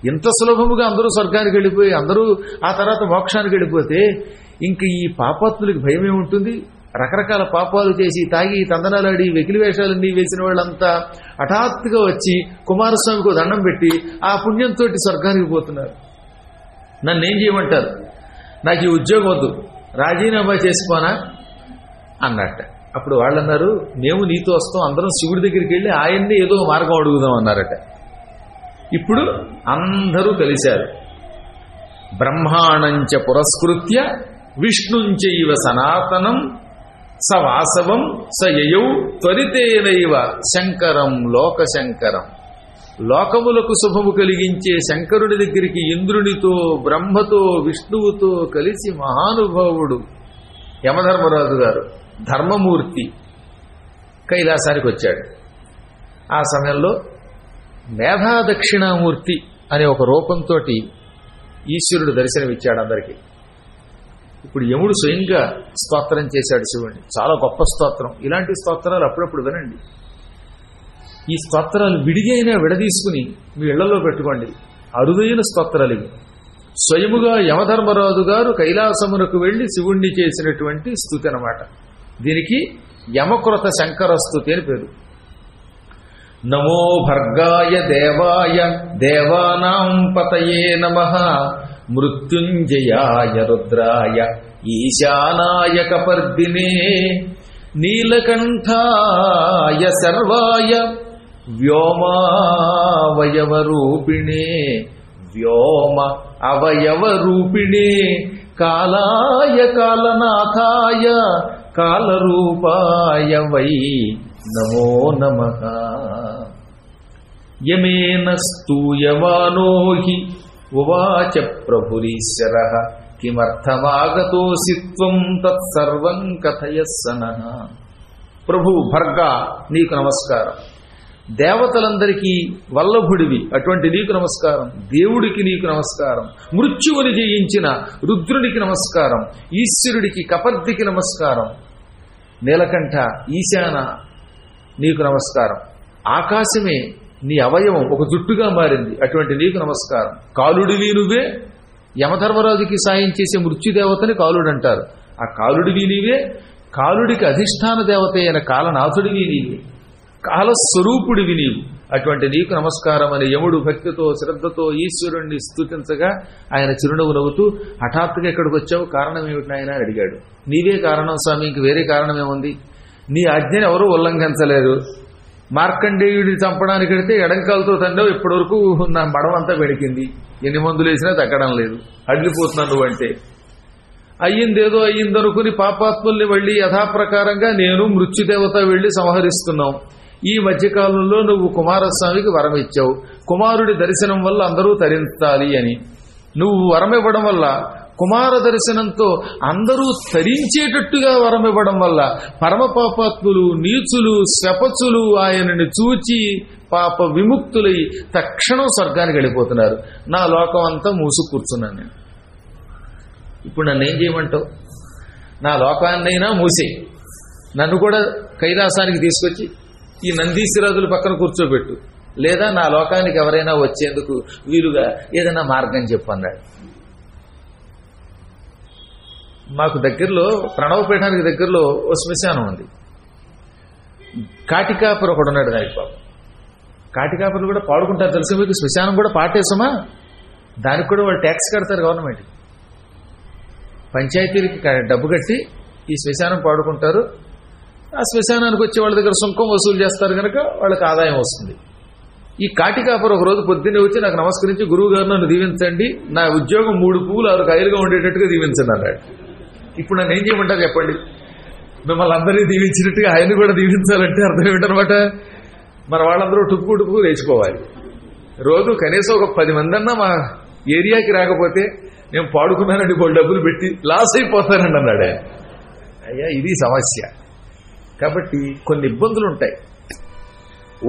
ఇంత సులభముగా అందరూ స్వర్గానికి వెళ్ళిపోయి అందరూ ఆ తర్వాత మోక్షానికి వెళ్ళిపోతే ఇంక ఈ పాపాత్ములకి భయం ఏముంటుంది, రకరకాల పాపాలు చేసి తాగి తందనాలాడి వెకిలి వేషాలన్నీ వేసిన వాళ్ళంతా హఠాత్తుగా వచ్చి కుమారస్వామికి దండం పెట్టి ఆ పుణ్యంతో స్వర్గానికి పోతున్నారు, నన్నేం చేయమంటారు, నాకు ఈ ఉద్యోగం వద్దు, రాజీనామా చేసుకోనా అన్నట్ట. అప్పుడు వాళ్ళు అన్నారు, మేము నీతో వస్తాం, అందరం శివుడి దగ్గరికి వెళ్ళి ఆయన్ని ఏదో మార్గం అడుగుదాం అన్నారట. ఇప్పుడు అందరూ కలిశారు. బ్రహ్మాణంచ పురస్కృత్య విష్ణుంచైవ సనాతనం స వాసవం స యయౌ త్వరితేనైవ శంకరం లోకశంకరం. లోకములకు శుభము కలిగించే శంకరుడి దగ్గరికి ఇంద్రునితో, బ్రహ్మతో, విష్ణువుతో కలిసి మహానుభావుడు యమధర్మరాజు గారు, ధర్మమూర్తి కైలాసానికి వచ్చాడు. ఆ సమయంలో మేధా దక్షిణామూర్తి అనే ఒక రూపంతో ఈశ్వరుడు దర్శనమిచ్చాడు అందరికీ. ఇప్పుడు యముడు స్వయంగా స్తోత్రం చేశాడు శివుడిని, చాలా గొప్ప స్తోత్రం. ఇలాంటి స్తోత్రాలు అప్పుడప్పుడు వినండి. ఈ స్తోత్రాలు విడిగైనా విడదీసుకుని మీ ఇళ్లలో పెట్టుకోండి, అరుదైన స్తోత్రాలు ఇవి. స్వయముగా యమధర్మరాజు గారు కైలాసమునకు వెళ్లి శివుణ్ణి చేసినటువంటి స్తుతి అన్నమాట. దీనికి యమకృత శంకర స్తుతి అని పేరు. నమో భర్గాయ దేవాయ దేవానాం పతయే నమః మృత్యుంజయాయ రుద్రాయ ఈశానాయ కపర్దినే నీలకంఠాయ సర్వాయ వ్యోమావయవరూపిణే వ్యోమ అవయవరూపిణే కాలాయ కాలనాథాయ కాలరూపాయ వై నమో నమః. యమేన స్తూయమానో హి ఉవాచ ప్రభురీశ్వరః కిమర్థమాగతోసి త్వం తత్సర్వం కథయస్సనః. ప్రభు భర్గా నీకు నమస్కారం, దేవతలందరికీ వల్లభుడివి అటువంటి నీకు నమస్కారం, దేవుడికి నీకు నమస్కారం, మృత్యువుని జయించిన రుద్రునికి నమస్కారం, ఈశ్వరుడికి కపర్దికి నమస్కారం, నీలకంఠ ఈశాన నీకు నమస్కారం, ఆకాశమే నీ అవయవం ఒక జుట్టుగా మారింది అటువంటి నీకు నమస్కారం, కాలుడివి నువ్వే, యమధర్మరాజుకి సాయం చేసే మృత్యుదేవతని కాలుడు అంటారు, ఆ కాలుడివి నీవే, కాలుడికి అధిష్టాన దేవత అయిన కాలనాథుడివి నీవే, కాలస్వరూపుడివి నీవు, అటువంటి నీకు నమస్కారం అని యముడు భక్తితో శ్రద్ధతో ఈశ్వరుణ్ణి స్తుతించగా ఆయన చిరునవ్వు నవ్వుతూ, హఠాత్తుగా ఎక్కడికి వచ్చావు, కారణం ఏమిటి ఆయన అని అడిగాడు. నీవే కారణం స్వామి, ఇంక వేరే కారణం ఏముంది, నీ ఆజ్ఞని ఎవరూ ఉల్లంఘించలేరు, మార్కండేయుడిని చంపడానికి వెళితే ఎడంకాలతో తండ్రి ఇప్పటి వరకు నా మడమంతా వెడికింది, ఎన్ని మందులు వేసినా తగ్గడం లేదు, అడ్లిపోతున్నాను నువ్వంటే. అయ్యిందేదో అయ్యిందనుకుని పాపాత్ముల్ని వెళ్ళి యథాప్రకారంగా నేను మృత్యుదేవత వెళ్ళి సంహరిస్తున్నాం. ఈ మధ్యకాలంలో నువ్వు కుమారస్వామికి వరం ఇచ్చావు, కుమారుడి దర్శనం వల్ల అందరూ తరించాలి అని. నువ్వు వరం ఇవ్వడం వల్ల, కుమార దర్శనంతో అందరూ తరించేటట్టుగా వరం ఇవ్వడం వల్ల పరమ పాపాత్ములు, నీచులు, శపచులు ఆయనని చూచి పాప విముక్తులై తక్షణం స్వర్గానికి వెళ్ళిపోతున్నారు. నా లోకం అంతా మూసు కూర్చున్నాను నేను. ఇప్పుడు నన్ను ఏం చేయమంటావు? నా లోకాన్నైనా మూసే, నన్ను కూడా కైలాసానికి తీసుకొచ్చి ఈ నందీశ్వరాదుల పక్కన కూర్చోబెట్టు, లేదా నా లోకానికి ఎవరైనా వచ్చేందుకు వీలుగా ఏదైనా మార్గం చెప్పన్నాడు. మాకు దగ్గరలో ప్రణవపీఠానికి దగ్గరలో ఓ శ్మశానం ఉంది. కాటికాపురు ఒకడు ఉన్నాడు. దానికి పాపం కాటికాపురు కూడా పాడుకుంటారు తెలుసు మీకు. శ్మశానం కూడా పాటేసమా, దానికి కూడా వాళ్ళు ట్యాక్స్ కడతారు గవర్నమెంట్. పంచాయతీలకి డబ్బు కట్టి ఈ శ్మశానం పాడుకుంటారు. ఆ శ్మశానానికి వచ్చి వాళ్ళ దగ్గర సుంకం వసూలు చేస్తారు కనుక వాళ్ళకి ఆదాయం వస్తుంది. ఈ కాటికాపురం ఒక రోజు పొద్దున్నే వచ్చి నాకు నమస్కరించి, గురువు గారు నన్ను దీవించండి, నా ఉద్యోగం 3 పువ్వులు 6 కాయలుగా ఉండేటట్టుగా దీవించండి అన్నాడు. ఇప్పుడు నన్ను ఏం చేయమంటారు చెప్పండి? మిమ్మల్ని అందరినీ దీవించినట్టుగా ఆయన కూడా దీవించాలంటే అర్థం ఏమిటనమాట? మన వాళ్ళందరూ టుప్పు లేచిపోవాలి. రోజు కనీసం ఒక 10 మంది అన్నా మా ఏరియాకి రాకపోతే నేను పాడుకున్నానండి వాళ్ళు డబ్బులు పెట్టి లాస్ అయిపోతానండి అన్నాడు. అయ్యా ఇది సమస్య. కాబట్టి కొన్ని ఇబ్బందులు ఉంటాయి.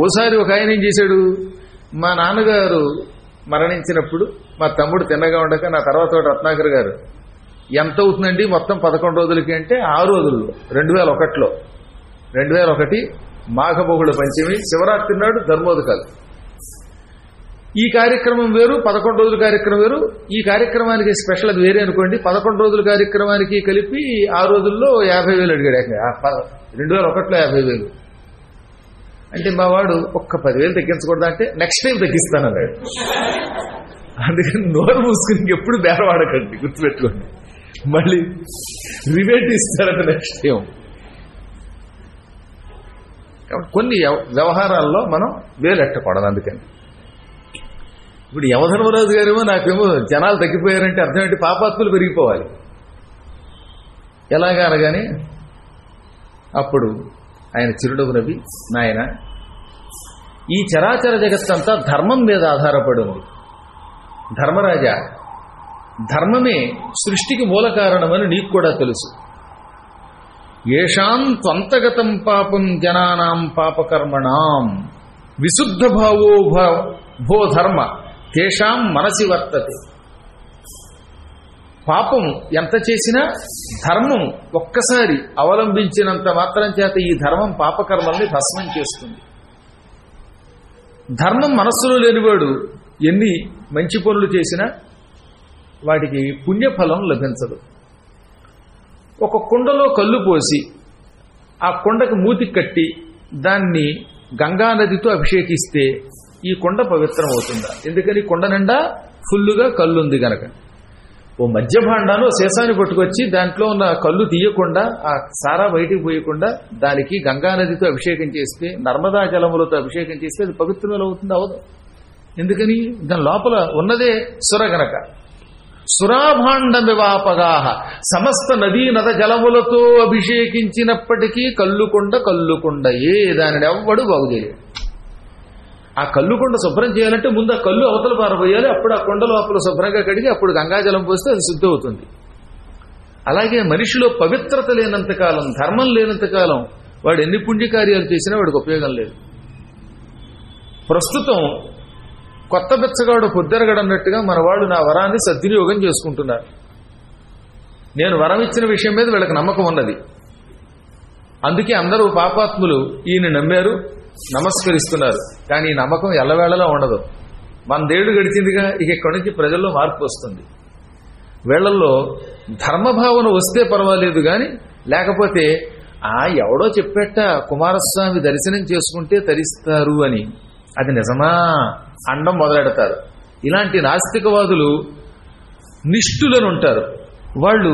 ఓసారి ఒక ఆయన ఏం చేశాడు, మా నాన్నగారు మరణించినప్పుడు మా తమ్ముడు తిన్నగా ఉండక నా తర్వాత రత్నాకర్ గారు ఎంత అవుతుందండి మొత్తం 11 రోజులకి అంటే 6 రోజుల్లో 2001 మాఘబహుళ పంచమి శివరాత్రి నాడు ధర్మోదకాలు. ఈ కార్యక్రమం వేరు, 11 రోజుల కార్యక్రమం వేరు. ఈ కార్యక్రమానికి స్పెషల్ అది వేరే అనుకోండి. 11 రోజుల కార్యక్రమానికి కలిపి 6 రోజుల్లో 50,000 అడిగాడు. 2001లో 50,000 అంటే మా వాడు ఒక్క 10,000 తగ్గించకూడదా అంటే నెక్స్ట్ టైం తగ్గిస్తానన్నాడు. అందుకని నోరు మూసుకుని ఎప్పుడు బేరవాడకండి, గుర్తుపెట్టుకోండి. మళ్ళీ రివేట్ ఇస్తారంట నెక్స్ట్ టైం. కొన్ని వ్యవహారాల్లో మనం వేలెట్టకూడదు. అందుకని ఇప్పుడు యమధర్మరాజు గారేమో నాకేమో జనాలు తగ్గిపోయారంటే అర్థం ఏంటి? పాపాత్ములు పెరిగిపోవాలి. ఎలాగా అనగానే అప్పుడు ఆయన చిరునవ్వు నవ్వి, నాయన ఈ చరాచర జగత్తంతా ధర్మం మీద ఆధారపడి ఉంది. ధర్మరాజా, ధర్మమే సృష్టికి మూల కారణమని నీకు కూడా తెలుసు. ఏషాం త్వంతగతం పాపం జనానాం పాపకర్మణాం విశుద్ధ భావో భో ధర్మ తేషాం మనసి వర్తతే. పాపం ఎంత చేసినా ధర్మం ఒక్కసారి అవలంబించినంత మాత్రం చేత ఈ ధర్మం పాపకర్మల్ని భస్మం చేస్తుంది. ధర్మం మనస్సులో లేనివాడు ఎన్ని మంచి పనులు చేసినా వాటికి పుణ్యఫలం లభించదు. ఒక కుండలో కళ్ళు పోసి ఆ కుండకు మూతి కట్టి దాన్ని గంగానదితో అభిషేకిస్తే ఈ కుండ పవిత్రం అవుతుందా? ఎందుకని కుండ నిండా ఫుల్లుగా కళ్ళుంది గనక. ఓ మధ్య భాండాను శేషాన్ని పట్టుకొచ్చి దాంట్లో ఉన్న కళ్ళు తీయకుండా, ఆ సారా బయటికి పోయకుండా దానికి గంగానదితో అభిషేకం చేస్తే, నర్మదా జలములతో అభిషేకం చేస్తే అది పవిత్రమేలా అవుతుంది? అవదు. ఎందుకని? దాని లోపల ఉన్నదే సుర గనక. సురాభాండమివాపగాహ, సమస్త నదీ నద జలములతో అభిషేకించినప్పటికీ కల్లుకొండయే, దానిని ఎవ్వడు బాగు చేయలేదు. ఆ కల్లుకొండ శుభ్రం చేయాలంటే ముందు ఆ కళ్ళు అవతల పారబోయాలి. అప్పుడు ఆ కొండ లోపల శుభ్రంగా కడిగి అప్పుడు గంగాజలం పోస్తే అది శుద్ధి అవుతుంది. అలాగే మనిషిలో పవిత్రత లేనంతకాలం, ధర్మం లేనంతకాలం వాడు ఎన్ని పుణ్యకార్యాలు చేసినా వాడికి ఉపయోగం లేదు. ప్రస్తుతం కొత్త బెచ్చగాడు పొద్దెరగడన్నట్టుగా మన వాళ్ళు నా వరాన్ని సద్వినియోగం చేసుకుంటున్నారు. నేను వరం ఇచ్చిన విషయం మీద వీళ్ళకి నమ్మకం ఉన్నది. అందుకే అందరూ పాపాత్ములు ఈయన నమ్మారు, నమస్కరిస్తున్నారు. కానీ ఈ నమ్మకం ఎల్లవేళలా ఉండదు. 100 ఏళ్లు గడిచిందిగా, ఇక ఇక్కడి నుంచి ప్రజల్లో మార్పు వస్తుంది. వీళ్లలో ధర్మభావన వస్తే పర్వాలేదు, కానీ లేకపోతే ఎవడో చెప్పేట కుమారస్వామి దర్శనం చేసుకుంటే తరిస్తారు అని, అది నిజమా అండం మొదలెడతారు. ఇలాంటి నాస్తికవాదులు నిష్ఠులను ఉంటారు. వాళ్ళు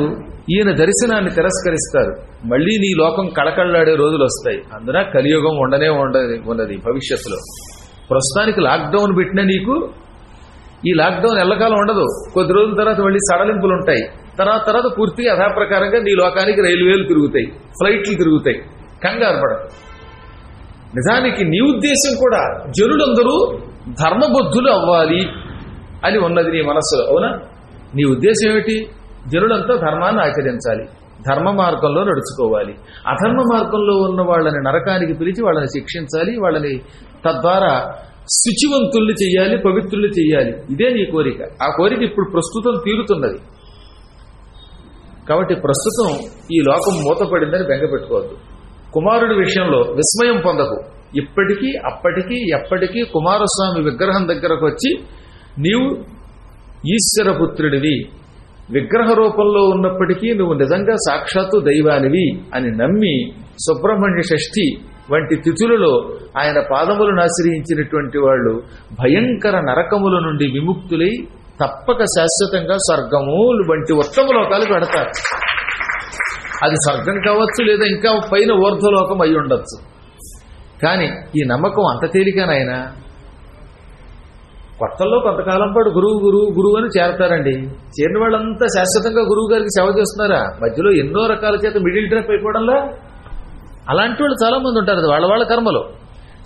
ఈయన దర్శనాన్ని తిరస్కరిస్తారు. మళ్లీ నీ లోకం కళకళలాడే రోజులు వస్తాయి. అందున కలియుగం ఉన్నది భవిష్యత్తులో. ప్రస్తుతానికి లాక్డౌన్ పెట్టినా నీకు ఈ లాక్డౌన్ ఎల్లకాలం ఉండదు. కొద్ది రోజుల తర్వాత మళ్ళీ సడలింపులు ఉంటాయి. తర్వాత పూర్తిగా యథాప్రకారంగా నీ లోకానికి రైల్వేలు తిరుగుతాయి, ఫ్లైట్లు తిరుగుతాయి. కంగారు పడదు. నిజానికి నీ ఉద్దేశం కూడా జనులందరూ ధర్మబద్ధులు అవ్వాలి అని ఉన్నది నీ మనస్సులో. అవునా? నీ ఉద్దేశం ఏమిటి? జనులంతా ధర్మాన్ని ఆచరించాలి, ధర్మ మార్గంలో నడుచుకోవాలి. అధర్మ మార్గంలో ఉన్న వాళ్ళని నరకానికి పిలిచి వాళ్ళని శిక్షించాలి, వాళ్ళని తద్వారా శుచివంతుల్ని చెయ్యాలి, పవిత్రుల్ని చెయ్యాలి. ఇదే నీ కోరిక. ఆ కోరిక ఇప్పుడు ప్రస్తుతం తీరుతున్నది. కాబట్టి ప్రస్తుతం ఈ లోకం మూతపడిందని బెంగపెట్టుకోవద్దు. కుమారుడి విషయంలో విస్మయం పొందకు. ఇప్పటికీ అప్పటికీ ఎప్పటికీ కుమారస్వామి విగ్రహం దగ్గరకు వచ్చి నీవు ఈశ్వరపుత్రుడివి, విగ్రహ రూపంలో ఉన్నప్పటికీ నువ్వు నిజంగా సాక్షాత్తు దైవానివి అని నమ్మి సుబ్రహ్మణ్య షష్ఠి వంటి తిథులలో ఆయన పాదములను ఆశ్రయించినటువంటి వాళ్ళు భయంకర నరకముల నుండి విముక్తులై తప్పక శాశ్వతంగా స్వర్గము వంటి ఉత్తమ లోకాలకు పెడతారు. అది స్వర్గం కావచ్చు, లేదా ఇంకా పైన ఊర్ధ్వలోకం అయి ఉండొచ్చు. కానీ ఈ నమ్మకం అంత తేలికనైనా కొత్తల్లో కొంతకాలం పాటు గురువు అని చేరతారండి. చేరిన వాళ్ళంతా శాశ్వతంగా గురువు గారికి సేవ చేస్తున్నారా? మధ్యలో ఎన్నో రకాల చేత మిడిల్ డ్రాప్ అయిపోవడంలా అలాంటి వాళ్ళు చాలా మంది ఉంటారు. అది వాళ్ళ కర్మలో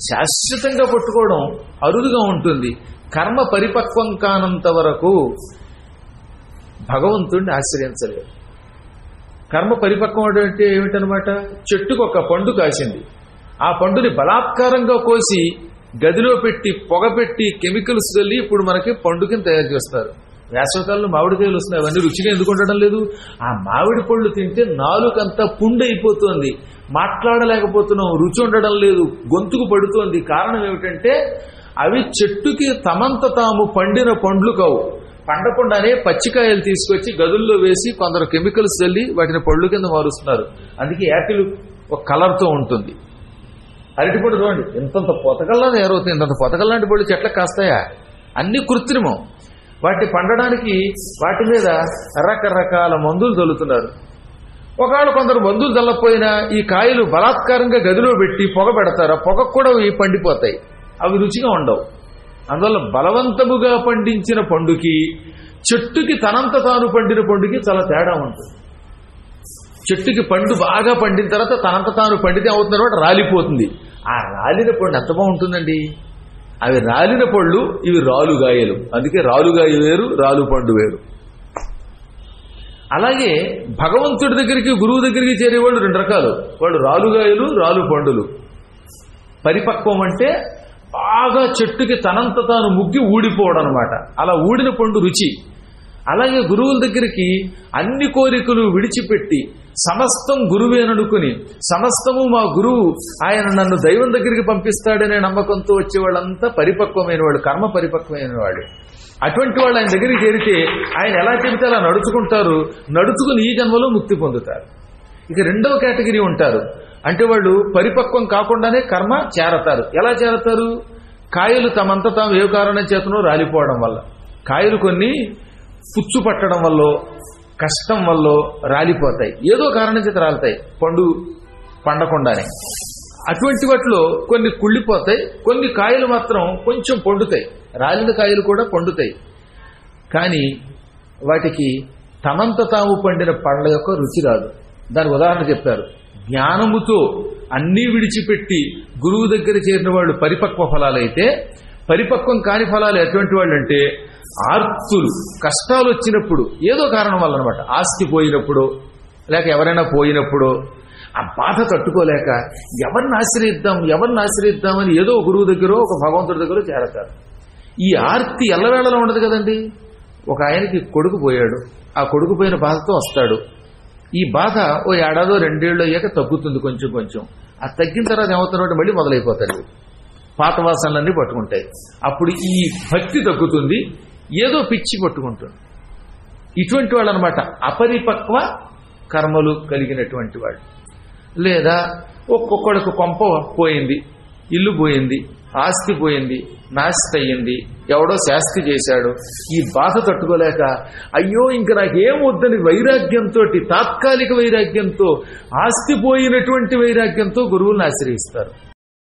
శాశ్వతంగా పట్టుకోవడం అరుదుగా ఉంటుంది. కర్మ పరిపక్వం కానంత వరకు భగవంతుడిని ఆశ్రయించలేదు. కర్మ పరిపక్వం అంటే ఏమిటనమాట? చెట్టుకు ఒక పండు కాసింది. ఆ పండుని బలాత్కారంగా కోసి గదిలో పెట్టి పొగపెట్టి కెమికల్స్ వెళ్ళి ఇప్పుడు మనకి పండుకిని తయారు చేస్తారు. వేసవకాలంలో మామిడికాయలు వస్తున్నాయి. అవన్నీ రుచిగా ఎందుకు ఉండడం లేదు? ఆ మామిడి పళ్ళు తింటే నాలుకంతా పుండు అయిపోతుంది, మాట్లాడలేకపోతున్నాం, రుచి ఉండడం లేదు, గొంతుకు పడుతోంది. కారణం ఏమిటంటే అవి చెట్టుకి తమంత తాము పండిన పండ్లు కావు. పండకుండానే పచ్చికాయలు తీసుకొచ్చి గదుల్లో వేసి కొందరు కెమికల్స్ చల్లి వాటిని పళ్ళు కింద మారుస్తున్నారు. అందుకే యాపిల్ ఒక కలర్తో ఉంటుంది. అరటిపండు చూడండి, ఇంతంత పొతకల్లా తయారవుతుంది. ఇంతంత పొతకల్లాంటి పళ్ళు చెట్లకు కాస్తాయా? అన్ని కృత్రిమం. వాటిని పండడానికి వాటి మీద రకరకాల మందులు చల్లుతున్నారు. ఒకవేళ కొందరు మందులు చల్లకపోయినా ఈ కాయలు బలాత్కారంగా గదిలో పెట్టి పొగ పెడతారు. ఆ పొగకు కూడా ఇవి పండిపోతాయి. అవి రుచిగా ఉండవు. అందువల్ల బలవంతముగా పండించిన పండుకి చెట్టుకి తనంత తాను పండిన పండుకి చాలా తేడా ఉంటుంది. చెట్టుకి పండు బాగా పండిన తర్వాత తనంత తాను పండితే అవుతున్న రాలిపోతుంది. ఆ రాలిన పండు ఎంత బాగుంటుందండి. అవి రాలిన పళ్ళు, ఇవి రాలుగాయలు. అందుకే రాలుగాయ వేరు, రాలు పండు వేరు. అలాగే భగవంతుడి దగ్గరికి గురువు దగ్గరికి చేరేవాళ్ళు రెండు రకాలు. వాళ్ళు రాలుగాయలు, రాలు పండులు. పరిపక్వం అంటే బాగా చెట్టుకి తనంత తాను ముగ్గి ఊడిపోవడం అనమాట. అలా ఊడిన పండు రుచి. అలాగే గురువుల దగ్గరికి అన్ని కోరికలు విడిచిపెట్టి సమస్తం గురువేననుకుని సమస్తము మా గురువు, ఆయన నన్ను దైవం దగ్గరికి పంపిస్తాడనే నమ్మకంతో వచ్చే వాళ్ళంతా పరిపక్వమైన వాళ్ళు, కర్మ పరిపక్వమైన వాళ్ళు. అటువంటి వాళ్ళు ఆయన దగ్గరికి చేరితే ఆయన ఎలా చెబితే అలా నడుచుకుంటారు. నడుచుకుని ఈ జన్మలో ముక్తి పొందుతారు. ఇక రెండవ కేటగిరీ ఉంటారు. అంటే వాళ్ళు పరిపక్వం కాకుండానే కర్మ చేరతారు. ఎలా చేరతారు? కాయలు తమంత తాము ఏ కారణం చేతనో రాలిపోవడం వల్ల, కాయలు కొన్ని పుచ్చు పట్టడం వల్ల, కష్టం వల్ల రాలిపోతాయి. ఏదో కారణం చేత రాలుతాయి, పండు పండకుండానే. అటువంటి వాటిలో కొన్ని కుళ్ళిపోతాయి, కొన్ని కాయలు మాత్రం కొంచెం పండుతాయి. రాలిన కాయలు కూడా పండుతాయి. కానీ వాటికి తమంత తాము పండిన పండ్ల యొక్క రుచి రాదు. దానికి ఉదాహరణ చెప్పారు. జ్ఞానముతో అన్నీ విడిచిపెట్టి గురువు దగ్గర చేరిన వాళ్ళు పరిపక్వ ఫలాలైతే, పరిపక్వం కాని ఫలాలు ఎటువంటి వాళ్ళు అంటే ఆర్తులు. కష్టాలు వచ్చినప్పుడు ఏదో కారణం వల్ల అనమాట, ఆస్తి పోయినప్పుడు లేక ఎవరైనా పోయినప్పుడు ఆ బాధ తట్టుకోలేక ఎవరిని ఆశ్రయిద్దామని ఏదో గురువు దగ్గర ఒక భగవంతుడి దగ్గర చేరతారు. ఈ ఆర్తి ఎల్లవేళలో ఉండదు కదండి. ఒక ఆయనకి కొడుకు పోయాడు, ఆ కొడుకు పోయిన బాధతో వస్తాడు. ఈ బాధ ఓ ఏడాదో రెండేళ్ళు అయ్యాక తగ్గుతుంది కొంచెం కొంచెం. ఆ తగ్గిన తర్వాత ఏమవుతున్నట్టు మళ్ళీ మొదలైపోతాడు. పాత వాసనలన్నీ పట్టుకుంటాయి. అప్పుడు ఈ భక్తి తగ్గుతుంది, ఏదో పిచ్చి పట్టుకుంటుంది. ఇటువంటి వాళ్ళు అనమాట అపరిపక్వ కర్మలు కలిగినటువంటి వాళ్ళు. లేదా ఒక్కొక్కడికి కొంప పోయింది, ఇల్లు పోయింది, ఆస్తి పోయింది, నాస్తి అయ్యింది, ఎవడో శాస్తి చేశాడు. ఈ బాధ తట్టుకోలేక అయ్యో ఇంక నాకేం వద్దని వైరాగ్యంతో, తాత్కాలిక వైరాగ్యంతో, ఆస్తి పోయినటువంటి వైరాగ్యంతో గురువులను ఆశ్రయిస్తారు.